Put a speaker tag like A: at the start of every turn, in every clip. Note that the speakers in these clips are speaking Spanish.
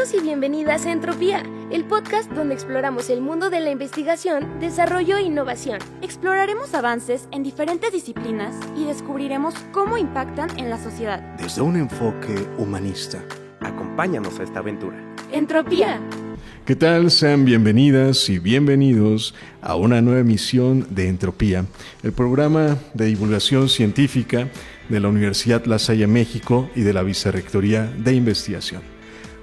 A: Bienvenidos y bienvenidas a Entropía, el podcast donde exploramos el mundo de la investigación, desarrollo e innovación.
B: Exploraremos avances en diferentes disciplinas y descubriremos cómo impactan en la sociedad.
C: Desde un enfoque humanista.
D: Acompáñanos a esta aventura.
A: Entropía.
C: ¿Qué tal? Sean bienvenidas y bienvenidos a una nueva emisión de Entropía, el programa de divulgación científica de la Universidad La Salle México y de la Vicerrectoría de Investigación.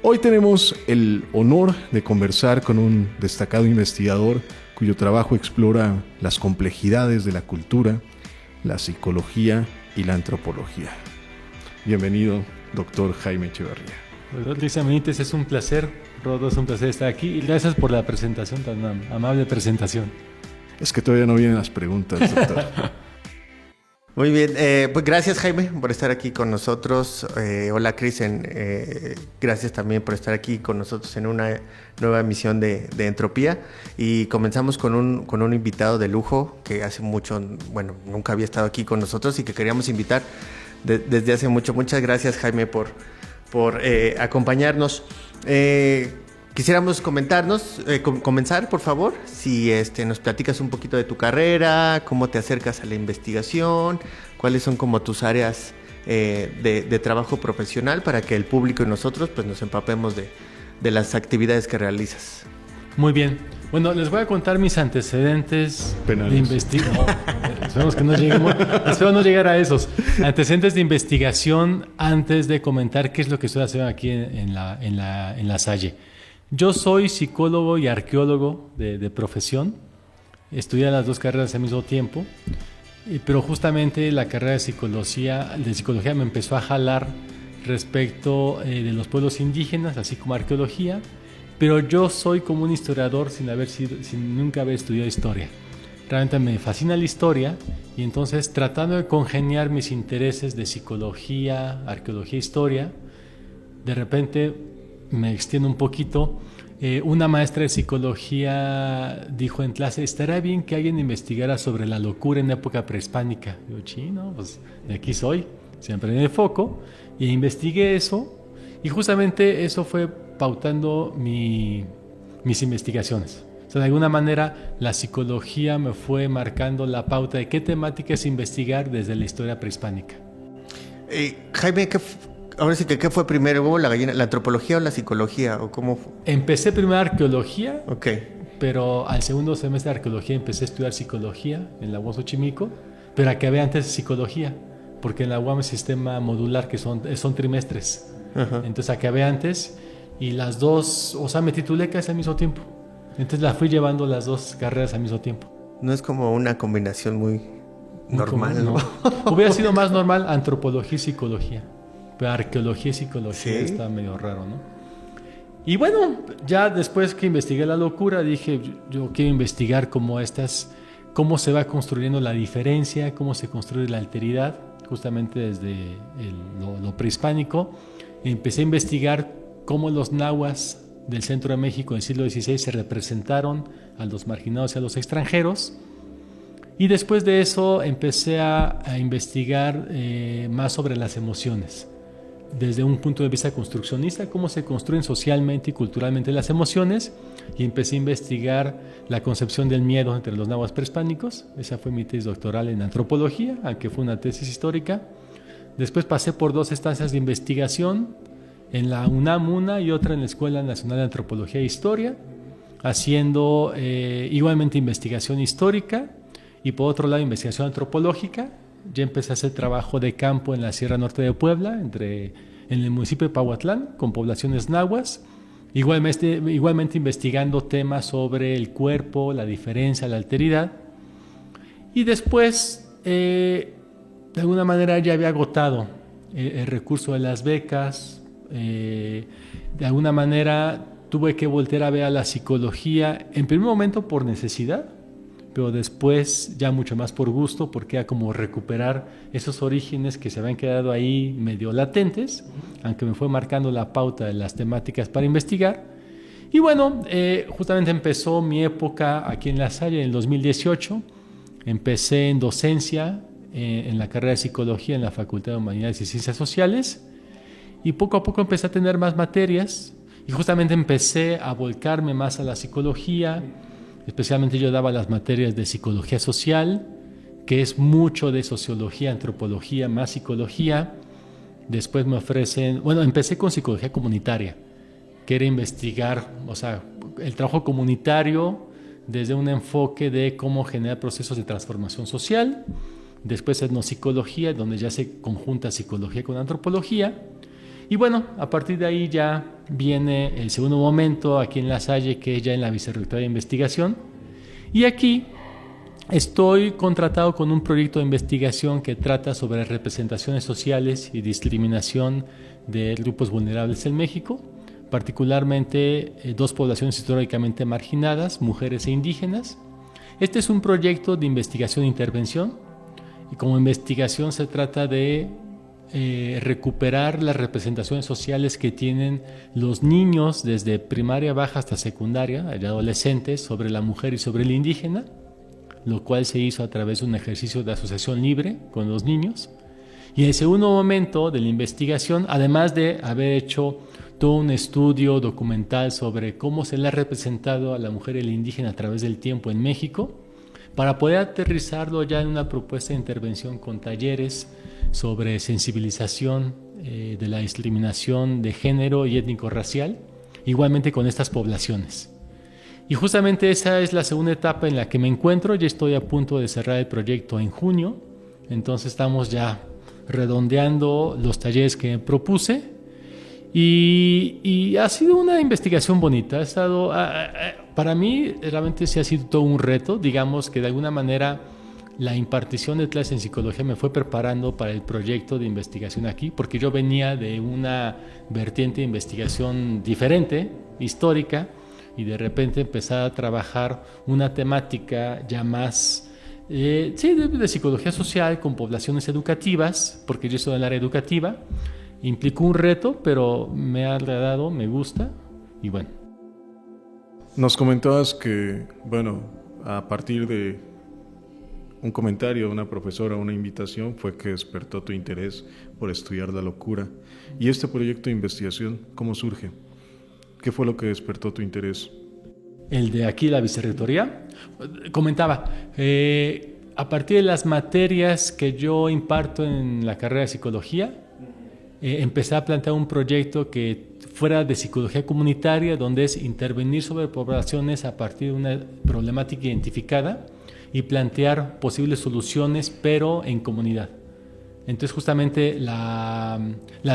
C: Hoy tenemos el honor de conversar con un destacado investigador cuyo trabajo explora las complejidades de la cultura, la psicología y la antropología. Bienvenido, doctor Jaime Echeverría.
E: Doctor Luis Benítez, es un placer, Rodo, es un placer estar aquí y gracias por la presentación, tan amable presentación.
C: Es que todavía no vienen las preguntas, doctor.
D: Muy bien, pues gracias Jaime por estar aquí con nosotros. Hola Cristian, gracias también por estar aquí con nosotros en una nueva emisión de Entropía. Y comenzamos con un invitado de lujo que hace mucho, bueno, nunca había estado aquí con nosotros y que queríamos invitar desde hace mucho. Muchas gracias Jaime por acompañarnos. Quisiéramos comenzar, por favor, si nos platicas un poquito de tu carrera, cómo te acercas a la investigación, cuáles son como tus áreas de trabajo profesional para que el público y nosotros pues nos empapemos de las actividades que realizas.
E: Muy bien. Bueno, les voy a contar mis antecedentes
C: penales
E: de investigación. Esperemos que no lleguemos, espero no llegar a esos antecedentes de investigación antes de comentar qué es lo que estoy haciendo aquí en la Salle. Yo soy psicólogo y arqueólogo de profesión. Estudié las dos carreras al mismo tiempo, pero justamente la carrera de psicología me empezó a jalar respecto de los pueblos indígenas, así como arqueología. Pero yo soy como un historiador sin nunca haber estudiado historia. Realmente me fascina la historia y entonces tratando de congeniar mis intereses de psicología, arqueología, historia, de repente me extiendo un poquito. Una maestra de psicología dijo en clase, estaría bien que alguien investigara sobre la locura en época prehispánica. Yo, chino, pues de aquí soy, siempre en el foco, y investigué eso y justamente eso fue pautando mis investigaciones. O sea, de alguna manera la psicología me fue marcando la pauta de qué temáticas investigar desde la historia prehispánica.
D: Jaime, ahora sí que ¿qué fue primero, huevo, la gallina, la antropología o la psicología o cómo fue?
E: Empecé primero arqueología,
D: okay,
E: pero al segundo semestre de arqueología empecé a estudiar psicología en la UAM Xochimilco, pero acabé antes psicología, porque en la UAM es sistema modular que son trimestres. Uh-huh. Entonces acabé antes y las dos, o sea, me titulé casi al mismo tiempo. Entonces la fui llevando las dos carreras al mismo tiempo.
D: No es como una combinación muy normal, ¿no?
E: Hubiera sido más normal antropología y psicología, pero arqueología y psicología
D: ¿sí?
E: Está medio raro, ¿no? Y bueno, ya después que investigué la locura, dije, yo quiero investigar cómo se va construyendo la diferencia, cómo se construye la alteridad, justamente desde lo prehispánico. Empecé a investigar cómo los nahuas del centro de México en el siglo XVI se representaron a los marginados y a los extranjeros. Y después de eso empecé a investigar más sobre las emociones, desde un punto de vista construccionista, cómo se construyen socialmente y culturalmente las emociones, y empecé a investigar la concepción del miedo entre los nahuas prehispánicos. Esa fue mi tesis doctoral en antropología, aunque fue una tesis histórica. Después pasé por dos estancias de investigación, en la UNAM una y otra en la Escuela Nacional de Antropología e Historia, haciendo igualmente investigación histórica y por otro lado investigación antropológica. Ya empecé a hacer trabajo de campo en la Sierra Norte de Puebla, en el municipio de Pahuatlán, con poblaciones nahuas, igualmente investigando temas sobre el cuerpo, la diferencia, la alteridad. Y después, de alguna manera ya había agotado el recurso de las becas. De alguna manera tuve que voltear a ver a la psicología, en primer momento por necesidad, pero después ya mucho más por gusto, porque era como recuperar esos orígenes que se habían quedado ahí medio latentes, aunque me fue marcando la pauta de las temáticas para investigar. Y bueno, justamente empezó mi época aquí en La Salle en el 2018. Empecé en docencia en la carrera de psicología en la Facultad de Humanidades y Ciencias Sociales, y poco a poco empecé a tener más materias Y justamente empecé a volcarme más a la psicología, especialmente yo daba las materias de psicología social, que es mucho de sociología, antropología, más psicología. Después me ofrecen, bueno, empecé con psicología comunitaria, que era investigar, o sea, el trabajo comunitario desde un enfoque de cómo generar procesos de transformación social. Después etnopsicología, donde ya se conjunta psicología con antropología. Y bueno, a partir de ahí ya viene el segundo momento aquí en La Salle, que es ya en la Vicerrectoría de Investigación. Y aquí estoy contratado con un proyecto de investigación que trata sobre representaciones sociales y discriminación de grupos vulnerables en México, particularmente dos poblaciones históricamente marginadas, mujeres e indígenas. Este es un proyecto de investigación e intervención, y como investigación se trata de recuperar las representaciones sociales que tienen los niños desde primaria baja hasta secundaria, adolescentes, sobre la mujer y sobre el indígena, lo cual se hizo a través de un ejercicio de asociación libre con los niños. Y el segundo momento de la investigación, además de haber hecho todo un estudio documental sobre cómo se le ha representado a la mujer y el indígena a través del tiempo en México, para poder aterrizarlo ya en una propuesta de intervención con talleres sobre sensibilización de la discriminación de género y étnico-racial, igualmente con estas poblaciones. Y justamente esa es la segunda etapa en la que me encuentro. Ya estoy a punto de cerrar el proyecto en junio, entonces estamos ya redondeando los talleres que me propuse. Y ha sido una investigación bonita. Ha estado, para mí realmente sí ha sido todo un reto. Digamos que de alguna manera la impartición de clases en psicología me fue preparando para el proyecto de investigación aquí, porque yo venía de una vertiente de investigación diferente, histórica, y de repente empezar a trabajar una temática ya más de psicología social con poblaciones educativas, porque yo soy del área educativa. Implicó un reto, pero me ha agradado, me gusta, y bueno.
C: Nos comentabas que, bueno, a partir de un comentario de una profesora, una invitación, fue que despertó tu interés por estudiar la locura. ¿Y este proyecto de investigación, cómo surge? ¿Qué fue lo que despertó tu interés?
E: El de aquí, la vicerrectoría, comentaba, a partir de las materias que yo imparto en la carrera de psicología, empecé a plantear un proyecto que fuera de psicología comunitaria, donde es intervenir sobre poblaciones a partir de una problemática identificada y plantear posibles soluciones, pero en comunidad. Entonces justamente la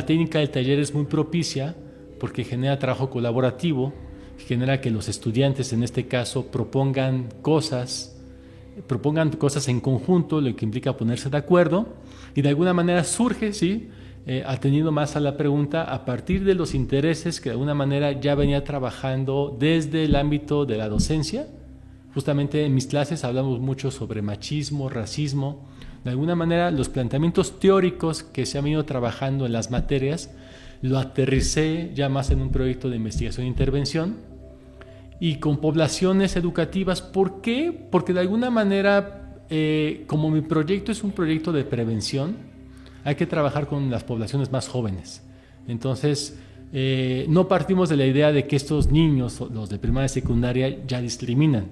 E: técnica del taller es muy propicia porque genera trabajo colaborativo, genera que los estudiantes en este caso propongan cosas en conjunto, lo que implica ponerse de acuerdo, y de alguna manera surge, ¿sí?, atendiendo más a la pregunta, a partir de los intereses que de alguna manera ya venía trabajando desde el ámbito de la docencia. Justamente en mis clases hablamos mucho sobre machismo, racismo. De alguna manera los planteamientos teóricos que se han venido trabajando en las materias lo aterricé ya más en un proyecto de investigación e intervención y con poblaciones educativas. ¿Por qué? Porque de alguna manera, como mi proyecto es un proyecto de prevención, hay que trabajar con las poblaciones más jóvenes. Entonces, no partimos de la idea de que estos niños, los de primaria y secundaria, ya discriminan.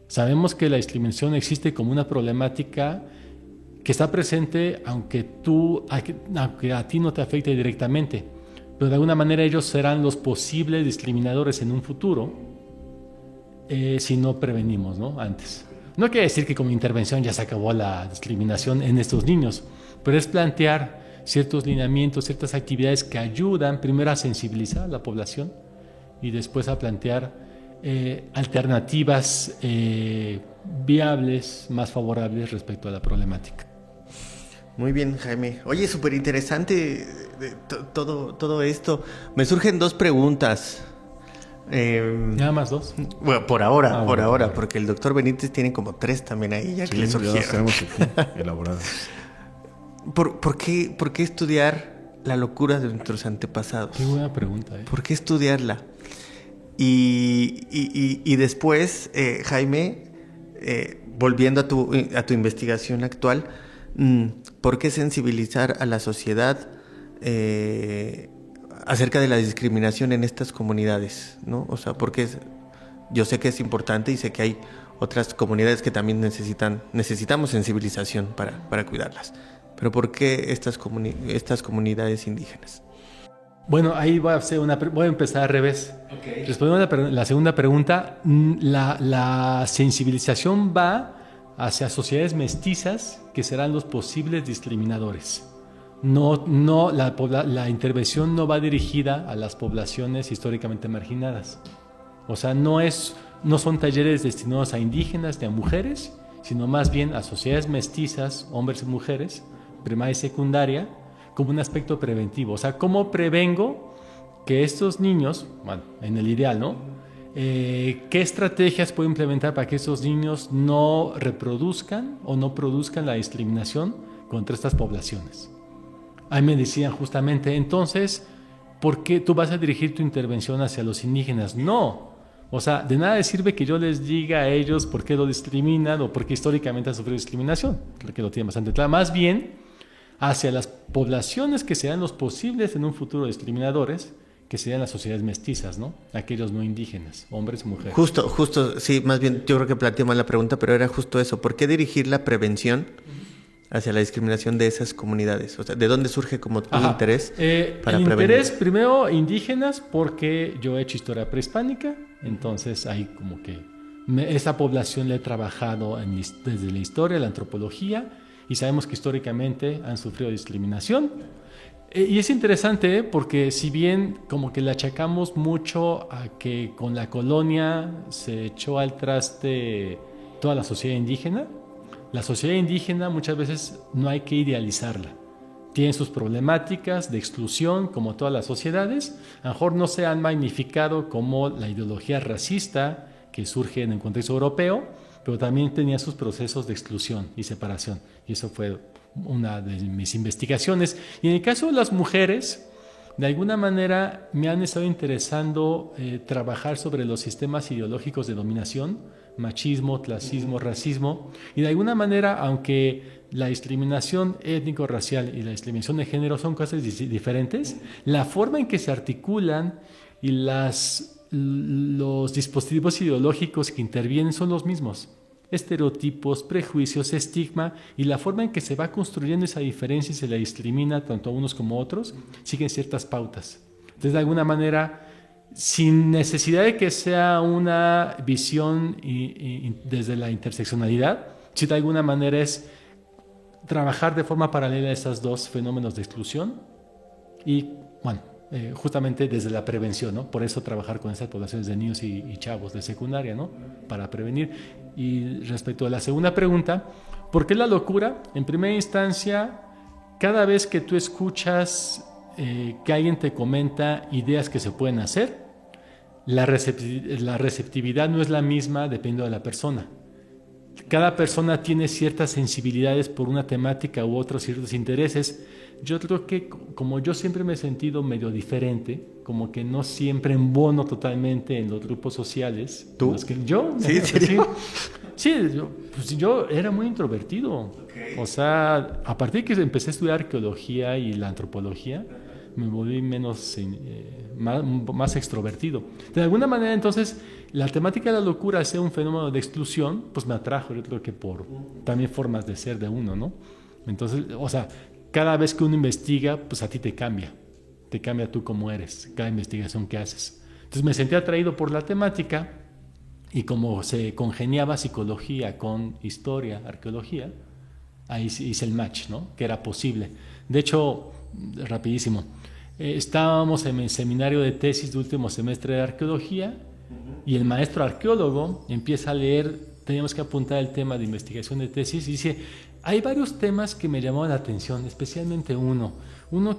E: Sabemos que la discriminación existe como una problemática que está presente aunque a ti no te afecte directamente, pero de alguna manera ellos serán los posibles discriminadores en un futuro si no prevenimos, ¿no?, antes. No quiere decir que como intervención ya se acabó la discriminación en estos niños, pero es plantear ciertos lineamientos, ciertas actividades que ayudan primero a sensibilizar a la población y después a plantear alternativas viables, más favorables respecto a la problemática.
D: Muy bien, Jaime. Oye, súper interesante todo esto. Me surgen dos preguntas.
E: Nada más dos.
D: Bueno, por ahora, porque el doctor Benítez tiene como tres también ahí, ya que le surgieron.
C: Ya tenemos aquí elaboradas.
D: ¿Por qué estudiar la locura de nuestros antepasados?
E: Qué buena pregunta,
D: ¿Por qué estudiarla? Y después, Jaime, volviendo a tu investigación actual, ¿por qué sensibilizar a la sociedad acerca de la discriminación en estas comunidades, ¿no? O sea, porque yo sé que es importante y sé que hay otras comunidades que también necesitamos sensibilización para cuidarlas. Pero ¿por qué estas comunidades indígenas?
E: Bueno, ahí voy a empezar al revés. Okay. Respondiendo a la segunda pregunta, la sensibilización va hacia sociedades mestizas que serán los posibles discriminadores. No, la intervención no va dirigida a las poblaciones históricamente marginadas. O sea, no son talleres destinados a indígenas ni a mujeres, sino más bien a sociedades mestizas, hombres y mujeres, primaria y secundaria, como un aspecto preventivo. O sea, ¿cómo prevengo que estos niños, bueno, en el ideal, ¿no? ¿Qué estrategias puedo implementar para que estos niños no reproduzcan o no produzcan la discriminación contra estas poblaciones? Ahí me decían justamente, entonces, ¿por qué tú vas a dirigir tu intervención hacia los indígenas? No. O sea, de nada sirve que yo les diga a ellos por qué lo discriminan o por qué históricamente han sufrido discriminación. Creo que lo tienen bastante claro. Más bien, hacia las poblaciones que serán los posibles en un futuro discriminadores, que serían las sociedades mestizas, ¿no? Aquellos no indígenas, hombres y mujeres.
D: Justo, sí, más bien yo creo que planteé mal la pregunta, pero era justo eso. ¿Por qué dirigir la prevención hacia la discriminación de esas comunidades? O sea, ¿de dónde surge como tu interés para prevenir? El interés,
E: primero, indígenas, porque yo he hecho historia prehispánica, entonces ahí como que esa población la he trabajado desde la historia, la antropología, y sabemos que históricamente han sufrido discriminación. Y es interesante porque si bien como que le achacamos mucho a que con la colonia se echó al traste toda la sociedad indígena, la sociedad indígena muchas veces no hay que idealizarla. Tiene sus problemáticas de exclusión como todas las sociedades. A lo mejor no se han magnificado como la ideología racista que surge en el contexto europeo, pero también tenía sus procesos de exclusión y separación. Y eso fue una de mis investigaciones. Y en el caso de las mujeres, de alguna manera me han estado interesando trabajar sobre los sistemas ideológicos de dominación, machismo, clasismo, racismo, y de alguna manera, aunque la discriminación étnico-racial y la discriminación de género son cosas diferentes, la forma en que se articulan y los dispositivos ideológicos que intervienen son los mismos. Estereotipos, prejuicios, estigma y la forma en que se va construyendo esa diferencia y se la discrimina tanto a unos como a otros, siguen ciertas pautas. Entonces, de alguna manera, sin necesidad de que sea una visión desde la interseccionalidad, si de alguna manera es trabajar de forma paralela esos dos fenómenos de exclusión y, bueno, justamente desde la prevención, ¿no? Por eso trabajar con esas poblaciones de niños y chavos de secundaria, ¿no? Para prevenir. Y respecto a la segunda pregunta, ¿por qué la locura? En primera instancia, cada vez que tú escuchas que alguien te comenta ideas que se pueden hacer, la receptividad no es la misma dependiendo de la persona. Cada persona tiene ciertas sensibilidades por una temática u otros ciertos intereses. Yo creo que como yo siempre me he sentido medio diferente, como que no siempre embono totalmente en los grupos sociales.
D: ¿Tú?
E: Yo,
D: ¿Sí?
E: Sí, yo era muy introvertido. Okay. O sea, a partir de que empecé a estudiar arqueología y la antropología, me volví más extrovertido. De alguna manera, entonces, la temática de la locura, al ser un fenómeno de exclusión, pues me atrajo, yo creo que por también formas de ser de uno, ¿no? Entonces, o sea, cada vez que uno investiga, pues a ti te cambia tú como eres, cada investigación que haces. Entonces me sentí atraído por la temática y como se congeniaba psicología con historia, arqueología, ahí hice el match, ¿no? Que era posible. De hecho, rapidísimo, estábamos en el seminario de tesis de último semestre de arqueología y el maestro arqueólogo empieza a leer, teníamos que apuntar el tema de investigación de tesis y dice, hay varios temas que me llamaron la atención, especialmente uno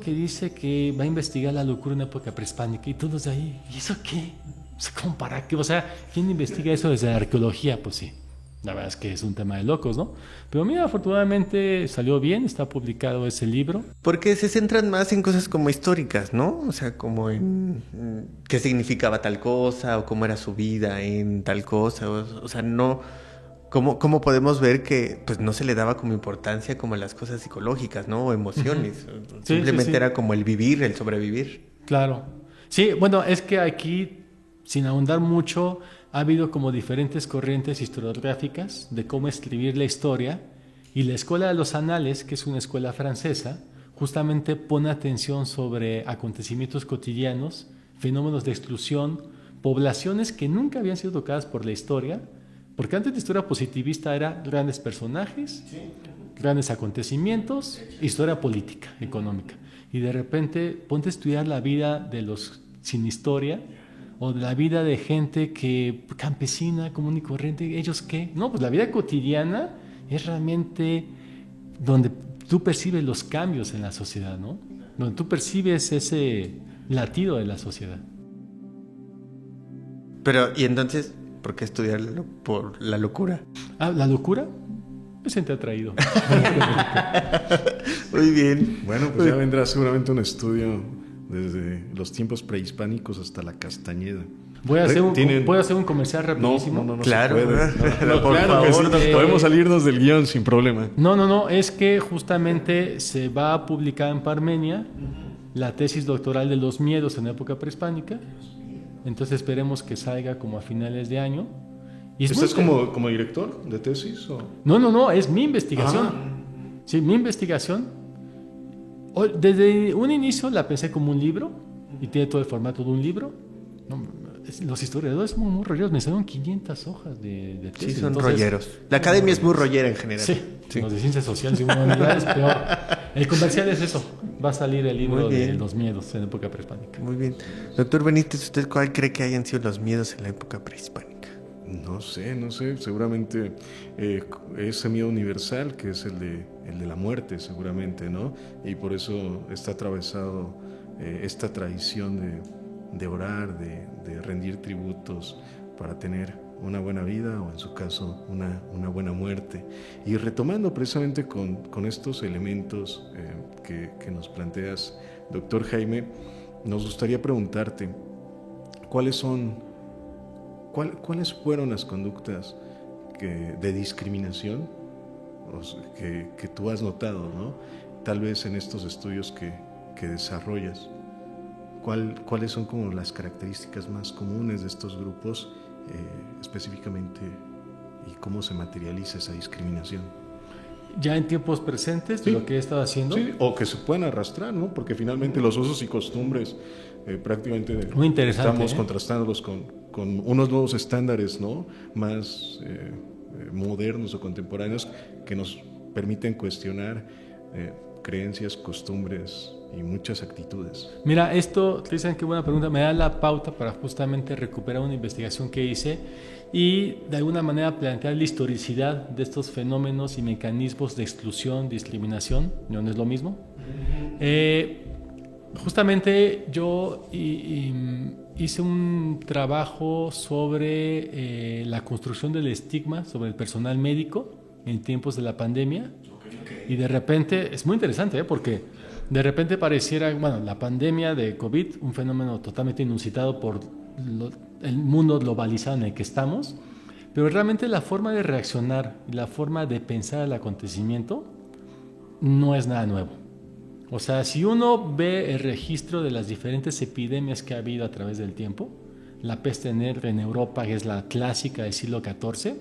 E: que dice que va a investigar la locura en época prehispánica y todos de ahí, ¿y eso qué? O sea, ¿cómo para qué? O sea, ¿quién investiga eso desde la arqueología? Pues sí, la verdad es que es un tema de locos, ¿no? Pero mira, afortunadamente salió bien, está publicado ese libro.
D: Porque se centran más en cosas como históricas, ¿no? O sea, como en qué significaba tal cosa o cómo era su vida en tal cosa. O sea, no... ¿Cómo podemos ver que pues no se le daba como importancia como a las cosas psicológicas, ¿no? O emociones.
E: Sí.
D: Simplemente era como el vivir, el sobrevivir.
E: Claro. Sí, bueno, es que aquí, sin ahondar mucho, ha habido como diferentes corrientes historiográficas de cómo escribir la historia, y la Escuela de los Anales, que es una escuela francesa, justamente pone atención sobre acontecimientos cotidianos, fenómenos de exclusión, poblaciones que nunca habían sido tocadas por la historia, porque antes la historia positivista era grandes personajes, grandes acontecimientos, historia política, económica. Y de repente ponte a estudiar la vida de los sin historia, o de la vida de gente que campesina, común y corriente. ¿Ellos qué? No, pues la vida cotidiana es realmente donde tú percibes los cambios en la sociedad, ¿no? Donde tú percibes ese latido de la sociedad.
D: Pero, ¿y entonces por qué estudiarlo por la locura?
E: Ah, ¿la locura? Me sentí atraído.
D: Muy bien.
C: Bueno, pues ya vendrá seguramente un estudio desde los tiempos prehispánicos hasta la Castañeda.
E: ¿Puedo hacer un comercial rapidísimo?
C: No
D: Claro,
C: se puede.
D: por
C: Claro que
D: favor,
C: sí, podemos salirnos del guión sin problema.
E: No, es que justamente se va a publicar en Parmenia la tesis doctoral de los miedos en época prehispánica. Entonces esperemos que salga como a finales de año. Y
C: ¿Estás como director de tesis? ¿O?
E: No, es mi investigación. Sí, mi investigación. Desde un inicio la pensé como un libro y tiene todo el formato de un libro. Los historiadores son muy rolleros, me salieron 500 hojas de tesis.
D: Sí, son rolleros. La academia es muy rollera en general.
E: Sí, los de ciencias sociales y humanidades peor. El comercial es eso. Va a salir el libro de los miedos en época prehispánica.
D: Muy bien. Doctor Benítez, ¿usted cuál cree que hayan sido los miedos en la época prehispánica?
C: No sé. Seguramente ese miedo universal que es el de la muerte, seguramente, ¿no? Y por eso está atravesado esta tradición de orar, de rendir tributos para tener una buena vida o en su caso una buena muerte. Y retomando precisamente con estos elementos que nos planteas, doctor Jaime, nos gustaría preguntarte ¿cuáles fueron las conductas de discriminación que tú has notado, ¿no? Tal vez en estos estudios que desarrollas? ¿Cuáles son como las características más comunes de estos grupos específicamente y cómo se materializa esa discriminación?
E: Ya en tiempos presentes,
C: Sí.
E: lo que he estado haciendo.
C: Sí, o que se puedan arrastrar, ¿no? Porque finalmente los usos y costumbres prácticamente
E: Muy interesante,
C: estamos contrastándolos con unos nuevos estándares, ¿no? Más modernos o contemporáneos que nos permiten cuestionar creencias, costumbres y muchas actitudes.
E: Mira, esto, Cristian, qué buena pregunta, me da la pauta para justamente recuperar una investigación que hice y de alguna manera plantear la historicidad de estos fenómenos y mecanismos de exclusión, discriminación, no es lo mismo. Justamente yo hice un trabajo sobre la construcción del estigma sobre el personal médico en tiempos de la pandemia. Y de repente, es muy interesante, porque de repente pareciera, la pandemia de COVID, un fenómeno totalmente inusitado por el mundo globalizado en el que estamos, pero realmente la forma de reaccionar y la forma de pensar el acontecimiento no es nada nuevo. O sea, si uno ve el registro de las diferentes epidemias que ha habido a través del tiempo, la peste negra en Europa, que es la clásica del siglo XIV,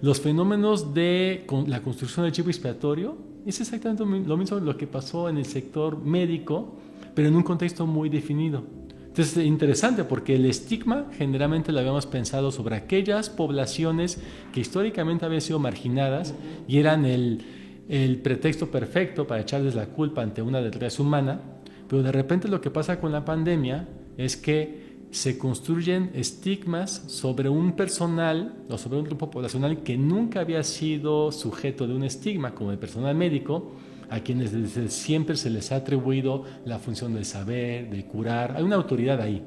E: los fenómenos de la construcción del chivo expiatorio, es exactamente lo mismo lo que pasó en el sector médico, pero en un contexto muy definido. Entonces es interesante porque el estigma generalmente lo habíamos pensado sobre aquellas poblaciones que históricamente habían sido marginadas y eran el pretexto perfecto para echarles la culpa ante una desgracia humana, pero de repente lo que pasa con la pandemia es que se construyen estigmas sobre un personal o sobre un grupo poblacional que nunca había sido sujeto de un estigma, como el personal médico, a quienes desde siempre se les ha atribuido la función del saber, de curar. Hay una autoridad ahí.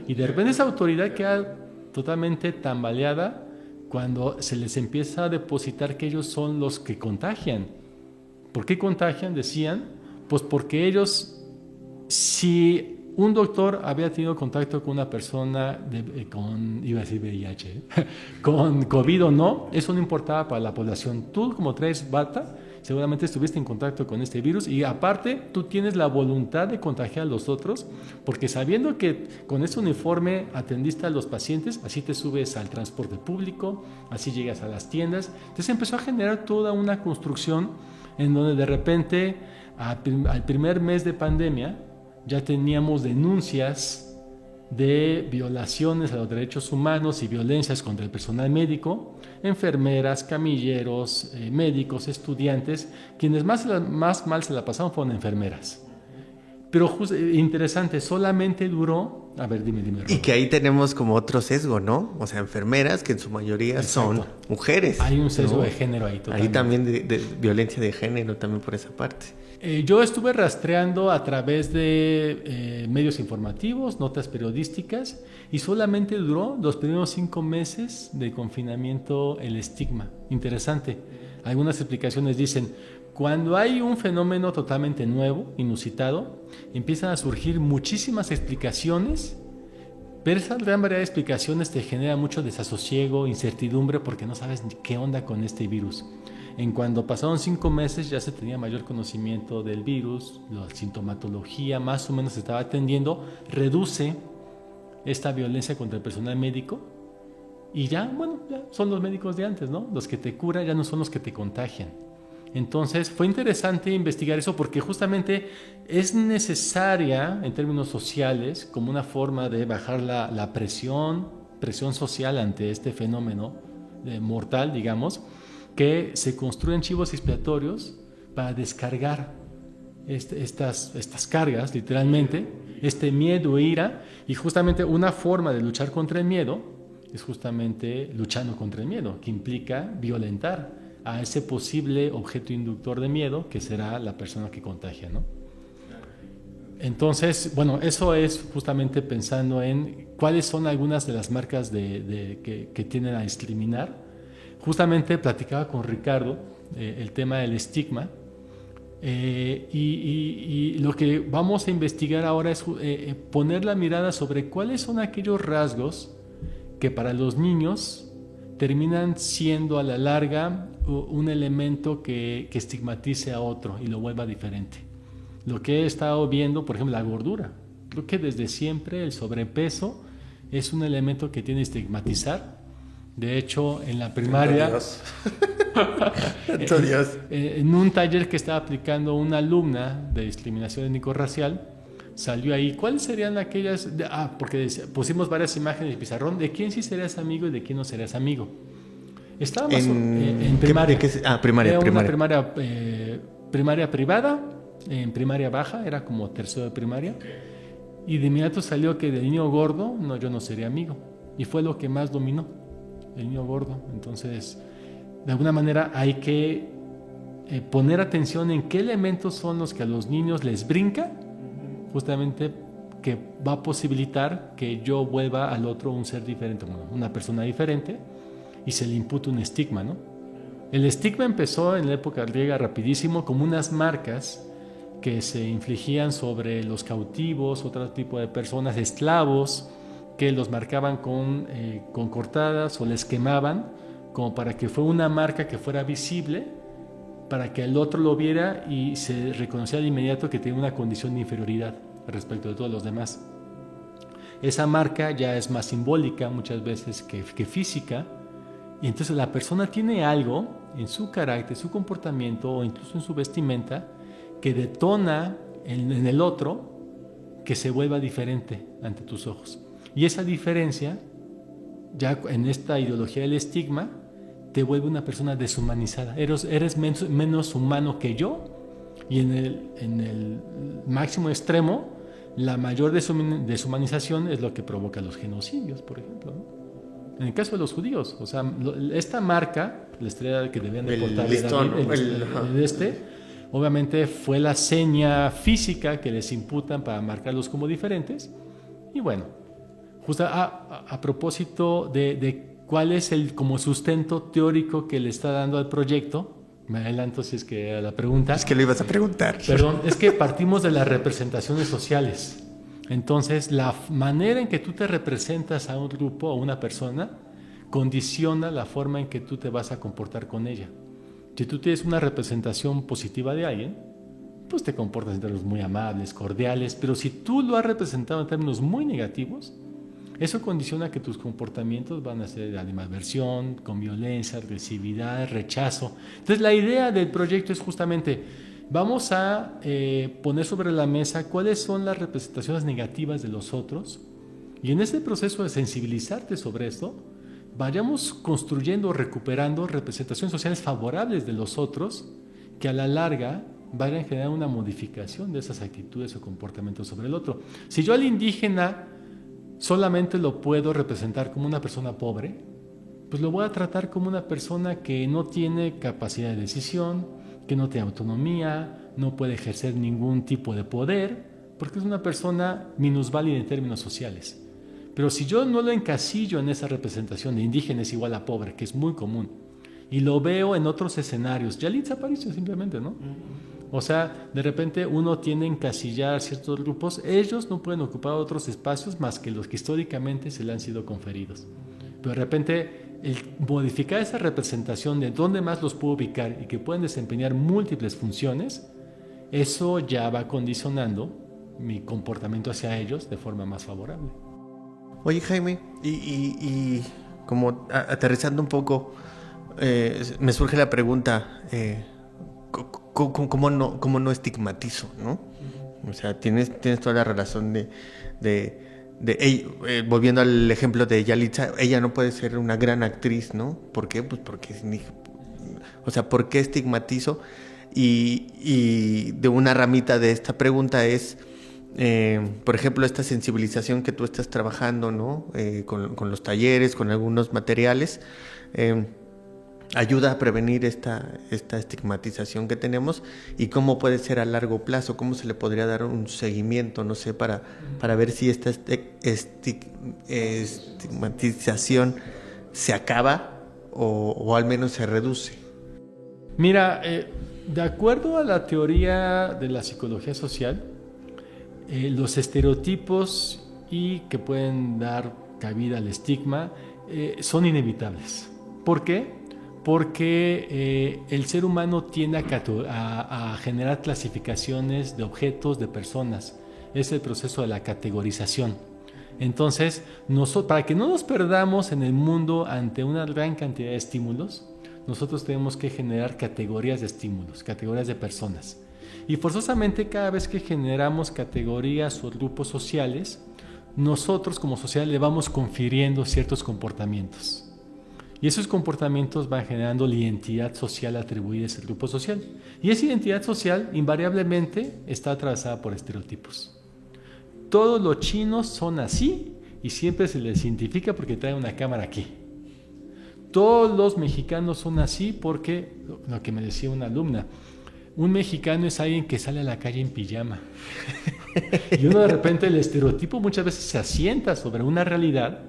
E: Y de repente esa autoridad queda totalmente tambaleada cuando se les empieza a depositar que ellos son los que contagian. ¿Por qué contagian? Decían, pues porque ellos, si un doctor había tenido contacto con una persona iba a decir VIH, con COVID o no, eso no importaba para la población. Tú, como traes bata, seguramente estuviste en contacto con este virus y aparte tú tienes la voluntad de contagiar a los otros porque sabiendo que con ese uniforme atendiste a los pacientes, así te subes al transporte público, así llegas a las tiendas. Entonces empezó a generar toda una construcción en donde de repente al primer mes de pandemia ya teníamos denuncias de violaciones a los derechos humanos y violencias contra el personal médico, enfermeras, camilleros, médicos, estudiantes. Quienes más mal se la pasaron fueron enfermeras. Pero interesante, solamente duró... A ver, dime.
D: Y que ahí tenemos como otro sesgo, ¿no? O sea, enfermeras que en su mayoría son mujeres.
E: Hay un sesgo, ¿no?, de género ahí totalmente.
D: Ahí también de violencia de género, también por esa parte.
E: Yo estuve rastreando a través de medios informativos, notas periodísticas, y solamente duró los primeros 5 meses de confinamiento el estigma. Interesante. Algunas explicaciones dicen, cuando hay un fenómeno totalmente nuevo, inusitado, empiezan a surgir muchísimas explicaciones, pero esa gran variedad de explicaciones te genera mucho desasosiego, incertidumbre, porque no sabes ni qué onda con este virus. En cuando pasaron 5 meses ya se tenía mayor conocimiento del virus, la sintomatología más o menos se estaba atendiendo, reduce esta violencia contra el personal médico y ya son los médicos de antes, ¿no? Los que te curan ya no son los que te contagian. Entonces fue interesante investigar eso porque justamente es necesaria en términos sociales como una forma de bajar la presión social ante este fenómeno mortal, digamos, que se construyen chivos expiatorios para descargar estas cargas, literalmente, este miedo e ira, y justamente una forma de luchar contra el miedo es justamente luchando contra el miedo, que implica violentar a ese posible objeto inductor de miedo que será la persona que contagia, ¿no? Entonces, eso es justamente pensando en cuáles son algunas de las marcas que tienden a discriminar. Justamente platicaba con Ricardo el tema del estigma y lo que vamos a investigar ahora es poner la mirada sobre cuáles son aquellos rasgos que para los niños terminan siendo a la larga un elemento que estigmatice a otro y lo vuelva diferente. Lo que he estado viendo, por ejemplo, la gordura. Creo que desde siempre el sobrepeso es un elemento que tiene que estigmatizar. De hecho, en la primaria, en un taller que estaba aplicando una alumna de discriminación étnico-racial, salió ahí, ¿cuáles serían aquellas? Porque pusimos varias imágenes de pizarrón, de quién sí serías amigo y de quién no serías amigo. Estábamos en primaria.
D: Primaria.
E: Era una primaria privada, en primaria baja, era como tercero de primaria, y de inmediato salió que del niño gordo, yo no sería amigo, y fue lo que más dominó. El niño gordo. Entonces, de alguna manera hay que poner atención en qué elementos son los que a los niños les brinca, justamente que va a posibilitar que yo vuelva al otro un ser diferente, una persona diferente, y se le impute un estigma, ¿no? El estigma empezó en la época griega rapidísimo como unas marcas que se infligían sobre los cautivos, otro tipo de personas, esclavos, que los marcaban con cortadas o les quemaban como para que fuera una marca que fuera visible, para que el otro lo viera y se reconociera de inmediato que tenía una condición de inferioridad respecto de todos los demás. Esa marca ya es más simbólica muchas veces que física, y entonces la persona tiene algo en su carácter, su comportamiento o incluso en su vestimenta que detona en el otro que se vuelva diferente ante tus ojos. Y esa diferencia, ya en esta ideología del estigma, te vuelve una persona deshumanizada. Eres menos humano que yo, y en el máximo extremo, la mayor deshumanización es lo que provoca los genocidios, por ejemplo, ¿no? En el caso de los judíos, o sea, esta marca, la estrella que debían de portar, obviamente fue la seña física que les imputan para marcarlos como diferentes. Y bueno, justo a propósito de cuál es el como sustento teórico que le está dando al proyecto, me adelanto si es que a la pregunta.
D: Es que lo ibas a preguntar.
E: Perdón, es que partimos de las representaciones sociales. Entonces, la manera en que tú te representas a un grupo o a una persona condiciona la forma en que tú te vas a comportar con ella. Si tú tienes una representación positiva de alguien, pues te comportas en términos muy amables, cordiales, pero si tú lo has representado en términos muy negativos, eso condiciona que tus comportamientos van a ser de animadversión, con violencia, agresividad, rechazo. Entonces la idea del proyecto es justamente, vamos a poner sobre la mesa cuáles son las representaciones negativas de los otros, y en este proceso de sensibilizarte sobre esto, vayamos construyendo, recuperando representaciones sociales favorables de los otros, que a la larga vayan a generar una modificación de esas actitudes o comportamientos sobre el otro. Si yo al indígena solamente lo puedo representar como una persona pobre, pues lo voy a tratar como una persona que no tiene capacidad de decisión, que no tiene autonomía, no puede ejercer ningún tipo de poder, porque es una persona minusválida en términos sociales. Pero si yo no lo encasillo en esa representación de indígena es igual a pobre, que es muy común, y lo veo en otros escenarios, Yalitza Aparicio simplemente, ¿no? O sea, de repente uno tiene que encasillar ciertos grupos, ellos no pueden ocupar otros espacios más que los que históricamente se le han sido conferidos. Pero de repente, el modificar esa representación de dónde más los puedo ubicar y que pueden desempeñar múltiples funciones, eso ya va condicionando mi comportamiento hacia ellos de forma más favorable.
D: Oye, Jaime, y como aterrizando un poco, me surge la pregunta, ¿cómo no estigmatizo, no? O sea, tienes toda la razón volviendo al ejemplo de Yalitza, ella no puede ser una gran actriz, ¿no? ¿Por qué? Pues porque ¿por qué estigmatizo? Y de una ramita de esta pregunta es, por ejemplo, esta sensibilización que tú estás trabajando, ¿no? Con los talleres, con algunos materiales, ayuda a prevenir esta estigmatización que tenemos, y cómo puede ser a largo plazo, cómo se le podría dar un seguimiento, no sé, para ver si esta estigmatización se acaba o al menos se reduce.
E: Mira, de acuerdo a la teoría de la psicología social, los estereotipos y que pueden dar cabida al estigma son inevitables. ¿Por qué? Porque el ser humano tiende a generar clasificaciones de objetos, de personas. Es el proceso de la categorización. Entonces, para que no nos perdamos en el mundo ante una gran cantidad de estímulos, nosotros tenemos que generar categorías de estímulos, categorías de personas. Y forzosamente cada vez que generamos categorías o grupos sociales, nosotros como sociedad le vamos confiriendo ciertos comportamientos. Y esos comportamientos van generando la identidad social atribuida a ese grupo social. Y esa identidad social invariablemente está atravesada por estereotipos. Todos los chinos son así y siempre se les identifica porque traen una cámara aquí. Todos los mexicanos son así porque, lo que me decía una alumna, un mexicano es alguien que sale a la calle en pijama. Y uno de repente el estereotipo muchas veces se asienta sobre una realidad,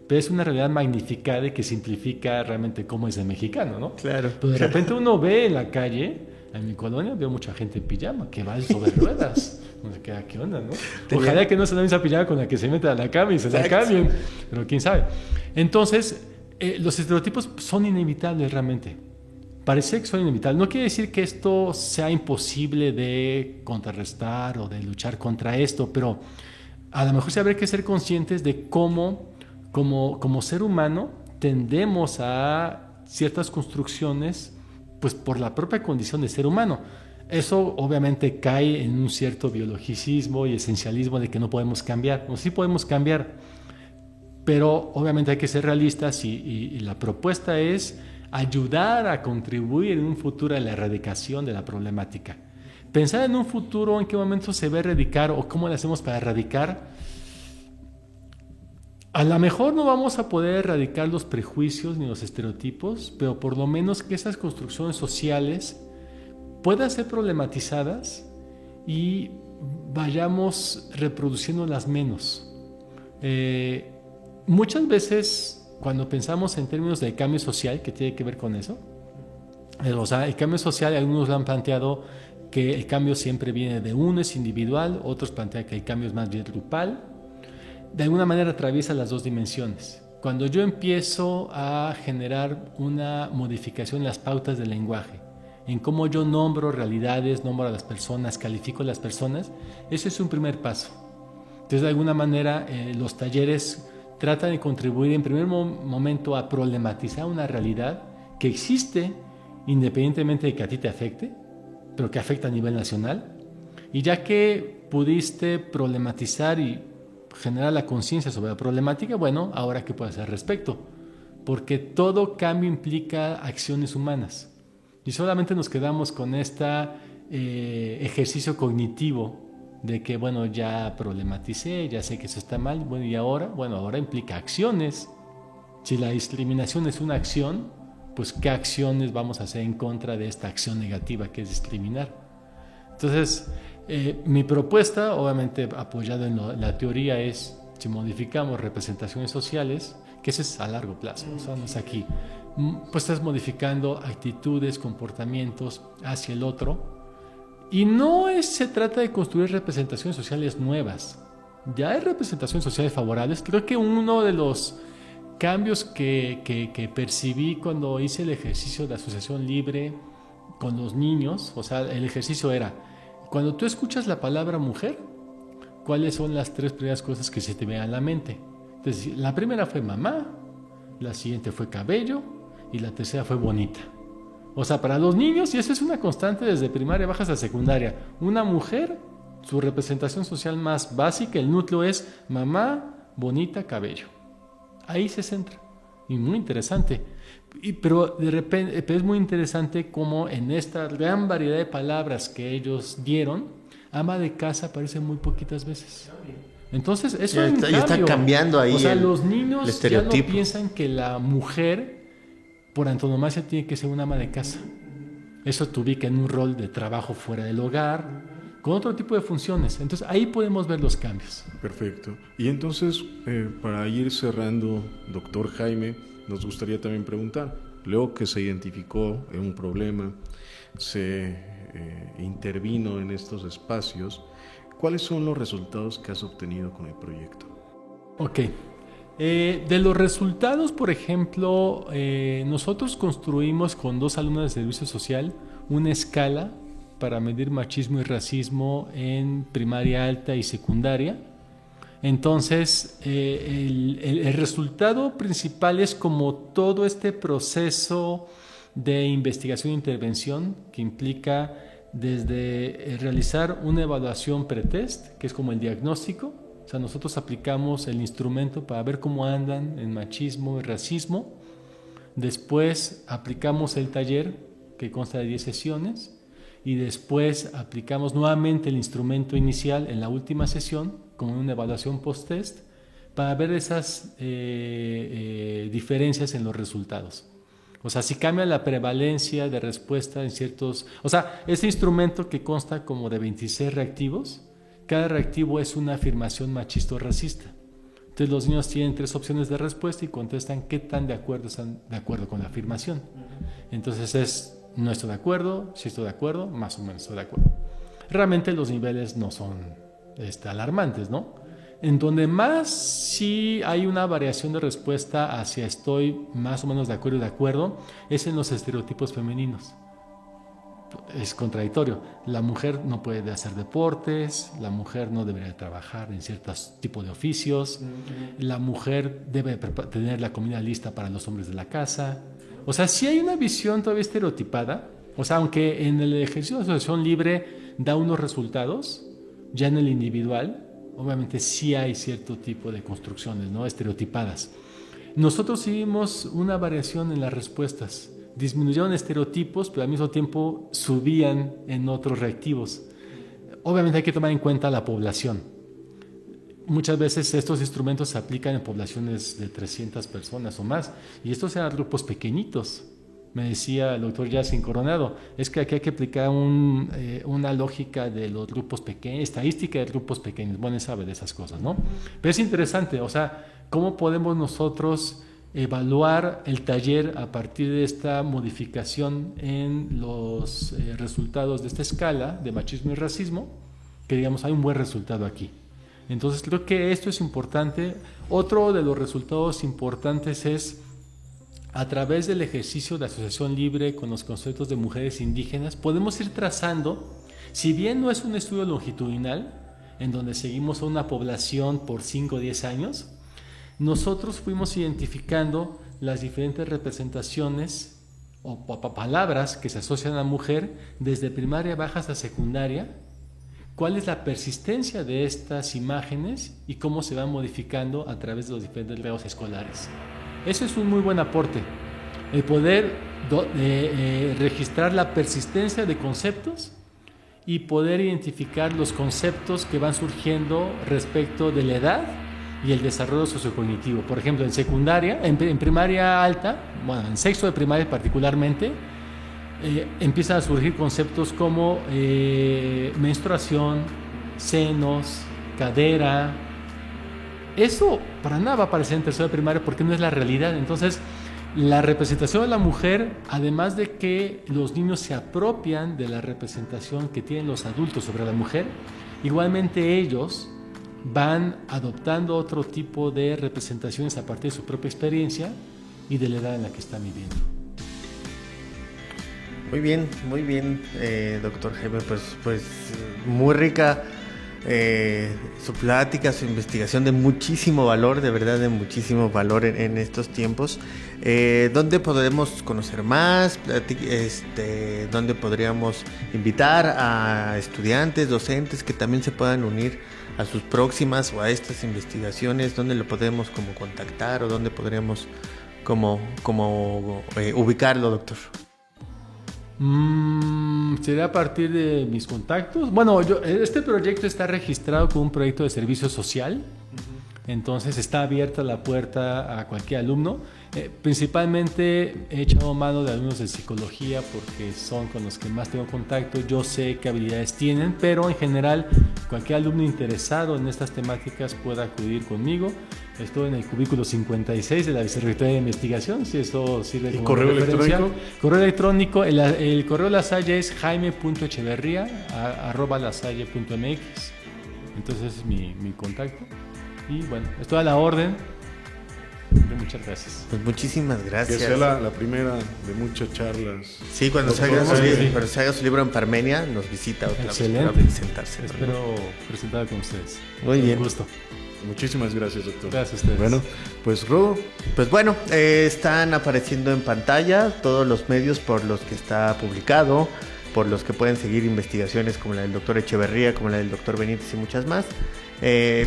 E: pero es una realidad magnificada y que simplifica realmente cómo es el mexicano, ¿no?
D: Claro.
E: Pero de repente uno ve en la calle, en mi colonia veo mucha gente en pijama, que va sobre ruedas. No sé qué onda, ¿no? Ojalá que no sea la misma pijama con la que se mete a la cama y se la cambien, pero quién sabe. Entonces, los estereotipos son inevitables realmente. Parece que son inevitables. No quiere decir que esto sea imposible de contrarrestar o de luchar contra esto, pero a lo mejor sí habría que ser conscientes de cómo, como ser humano, tendemos a ciertas construcciones pues por la propia condición de ser humano. Eso obviamente cae en un cierto biologicismo y esencialismo de que no podemos cambiar. No, sí podemos cambiar, pero obviamente hay que ser realistas y la propuesta es ayudar a contribuir en un futuro a la erradicación de la problemática. Pensar en un futuro, en qué momento se va a erradicar o cómo le hacemos para erradicar. A lo mejor no vamos a poder erradicar los prejuicios ni los estereotipos, pero por lo menos que esas construcciones sociales puedan ser problematizadas y vayamos reproduciéndolas menos. Muchas veces cuando pensamos en términos de cambio social, que tiene que ver con eso, o sea, el cambio social, algunos lo han planteado que el cambio siempre viene de uno, es individual, otros plantean que el cambio es más bien grupal. De alguna manera atraviesa las dos dimensiones. Cuando yo empiezo a generar una modificación en las pautas del lenguaje, en cómo yo nombro realidades, nombro a las personas, califico a las personas, ese es un primer paso. Entonces, de alguna manera, los talleres tratan de contribuir en primer momento a problematizar una realidad que existe independientemente de que a ti te afecte, pero que afecta a nivel nacional. Y ya que pudiste problematizar y generar la conciencia sobre la problemática, bueno, ahora qué puedes hacer al respecto, porque todo cambio implica acciones humanas y solamente nos quedamos con este ejercicio cognitivo de que, bueno, ya problematicé, ya sé que eso está mal, bueno, y ahora, bueno, ahora implica acciones. Si la discriminación es una acción, pues qué acciones vamos a hacer en contra de esta acción negativa que es discriminar. Entonces, mi propuesta, obviamente apoyada en la teoría, es si modificamos representaciones sociales, que eso es a largo plazo, o sea, no es aquí, pues estás modificando actitudes, comportamientos hacia el otro, y se trata de construir representaciones sociales nuevas. Ya hay representaciones sociales favorables. Creo que uno de los cambios que percibí cuando hice el ejercicio de asociación libre con los niños, o sea, el ejercicio era, cuando tú escuchas la palabra mujer, ¿cuáles son las 3 primeras cosas que se te vean a la mente? Entonces, la primera fue mamá, la siguiente fue cabello y la tercera fue bonita. O sea, para los niños, y eso es una constante desde primaria bajas a secundaria, una mujer, su representación social más básica, el núcleo es mamá, bonita, cabello. Ahí se centra. Y muy interesante. Pero de repente es muy interesante cómo en esta gran variedad de palabras que ellos dieron, ama de casa aparece muy poquitas veces. Entonces, eso es un cambio.
D: Ya está cambiando ahí.
E: O sea, los niños
D: el
E: ya
D: estereotipo.
E: no piensan que la mujer, por antonomasia, tiene que ser una ama de casa. Eso te ubica en un rol de trabajo fuera del hogar, con otro tipo de funciones. Entonces, ahí podemos ver los cambios.
C: Perfecto. Y entonces, para ir cerrando, doctor Jaime, nos gustaría también preguntar, luego que se identificó un problema, se intervino en estos espacios, ¿cuáles son los resultados que has obtenido con el proyecto?
E: Ok. De los resultados, por ejemplo, nosotros construimos con 2 alumnos de servicio social una escala para medir machismo y racismo en primaria alta y secundaria. Entonces, el resultado principal es como todo este proceso de investigación e intervención que implica desde realizar una evaluación pretest, que es como el diagnóstico. O sea, nosotros aplicamos el instrumento para ver cómo andan en machismo y racismo. Después aplicamos el taller, que consta de 10 sesiones. Y después aplicamos nuevamente el instrumento inicial en la última sesión, con una evaluación post-test, para ver esas diferencias en los resultados. O sea, si cambia la prevalencia de respuesta en ciertos... O sea, ese instrumento que consta como de 26 reactivos, cada reactivo es una afirmación machista o racista. Entonces los niños tienen 3 opciones de respuesta y contestan qué tan de acuerdo están de acuerdo con la afirmación. Entonces es, no estoy de acuerdo, si estoy de acuerdo, más o menos estoy de acuerdo. Realmente los niveles no son alarmantes, ¿no? En donde más sí hay una variación de respuesta hacia estoy más o menos de acuerdo, es en los estereotipos femeninos. Es contradictorio. La mujer no puede hacer deportes, la mujer no debería trabajar en ciertos tipos de oficios, la mujer debe tener la comida lista para los hombres de la casa. O sea, sí hay una visión todavía estereotipada. O sea, aunque en el ejercicio de asociación libre da unos resultados, ya en el individual, obviamente sí hay cierto tipo de construcciones, ¿no?, estereotipadas. Nosotros sí vimos una variación en las respuestas. Disminuyeron estereotipos, pero al mismo tiempo subían en otros reactivos. Obviamente hay que tomar en cuenta la población. Muchas veces estos instrumentos se aplican en poblaciones de 300 personas o más, y estos eran grupos pequeñitos. Me decía el doctor Yacine Coronado, es que aquí hay que aplicar una lógica de los grupos pequeños, estadística de grupos pequeños. Bueno, él sabe de esas cosas, ¿no? Pero es interesante, o sea, ¿cómo podemos nosotros evaluar el taller a partir de esta modificación en los resultados de esta escala de machismo y racismo? Que digamos, hay un buen resultado aquí. Entonces creo que esto es importante. Otro de los resultados importantes es a través del ejercicio de asociación libre con los conceptos de mujeres indígenas, podemos ir trazando, si bien no es un estudio longitudinal, en donde seguimos a una población por 5 o 10 años, nosotros fuimos identificando las diferentes representaciones o palabras que se asocian a la mujer desde primaria baja hasta secundaria, cuál es la persistencia de estas imágenes y cómo se van modificando a través de los diferentes grados escolares. Eso es un muy buen aporte, el poder registrar la persistencia de conceptos y poder identificar los conceptos que van surgiendo respecto de la edad y el desarrollo sociocognitivo. Por ejemplo, en secundaria, en primaria alta, bueno, en sexto de primaria particularmente, empiezan a surgir conceptos como menstruación, senos, cadera. Eso para nada va a aparecer en tercero de primaria porque no es la realidad. Entonces, la representación de la mujer, además de que los niños se apropian de la representación que tienen los adultos sobre la mujer, igualmente ellos van adoptando otro tipo de representaciones a partir de su propia experiencia y de la edad en la que están viviendo.
D: Muy bien, doctor Jaime, pues muy rica su plática, su investigación de muchísimo valor, de verdad de muchísimo valor en estos tiempos. ¿Dónde podremos conocer más? ¿Dónde podríamos invitar a estudiantes, docentes que también se puedan unir a sus próximas o a estas investigaciones? ¿Dónde lo podemos como contactar o dónde podríamos como ubicarlo, doctor?
E: Sería a partir de mis contactos. Bueno, este proyecto está registrado como un proyecto de servicio social. Entonces está abierta la puerta a cualquier alumno. Principalmente he echado mano de alumnos de psicología porque son con los que más tengo contacto. Yo sé qué habilidades tienen, pero en general cualquier alumno interesado en estas temáticas puede acudir conmigo. Estoy en el cubículo 56 de la Vicerrectoría de Investigación, si eso sirve como
C: correo
E: referencia.
C: electrónico?
E: Correo electrónico, el correo de La Salle es jaime.echeverria@lasalle.mx. Entonces ese es mi contacto. Y bueno, estoy a la orden. Muchas gracias.
D: Pues muchísimas gracias.
C: Que sea la primera de muchas charlas.
D: Sí, cuando se haga su libro en Parmenia, nos visita otra vez para presentarse.
E: Espero presentar con ustedes.
D: Muy bien.
E: Un gusto.
C: Muchísimas gracias, doctor.
E: Gracias a ustedes.
C: Bueno, pues Rodo.
D: Pues bueno, están apareciendo en pantalla todos los medios por los que está publicado, por los que pueden seguir investigaciones como la del doctor Echeverría, como la del doctor Benítez y muchas más.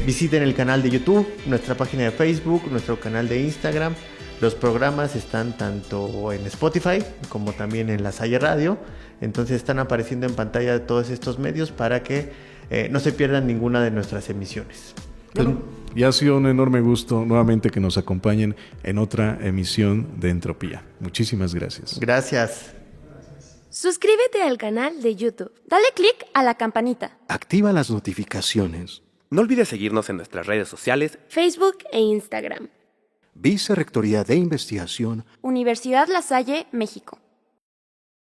D: Visiten el canal de YouTube, nuestra página de Facebook, nuestro canal de Instagram. Los programas están tanto en Spotify como también en La Salle Radio. Entonces están apareciendo en pantalla todos estos medios para que no se pierdan ninguna de nuestras emisiones.
C: Bueno, y ha sido un enorme gusto nuevamente que nos acompañen en otra emisión de Entropía. Muchísimas gracias.
D: Gracias.
A: Suscríbete al canal de YouTube.
B: Dale click a la campanita.
F: Activa las notificaciones.
G: No olvides seguirnos en nuestras redes sociales,
A: Facebook e Instagram.
F: Vicerrectoría de Investigación.
B: Universidad La Salle, México.